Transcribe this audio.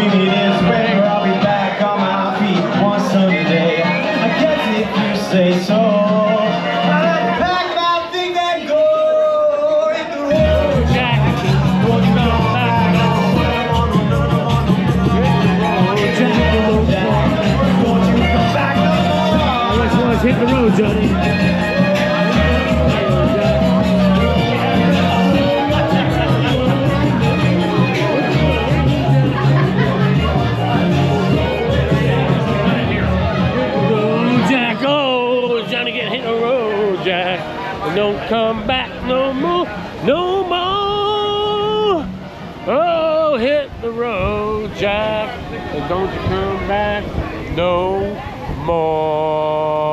Maybe this winter I'll be back on my feet one sunny day. I guess if you say so. I'll pack my things and go hit the road. Jack, won't you come back? Won't you come back no more? Let's hit the road, Johnny. Jack, don't come back no more, no more. Oh, hit the road, Jack, and don't you come back no more.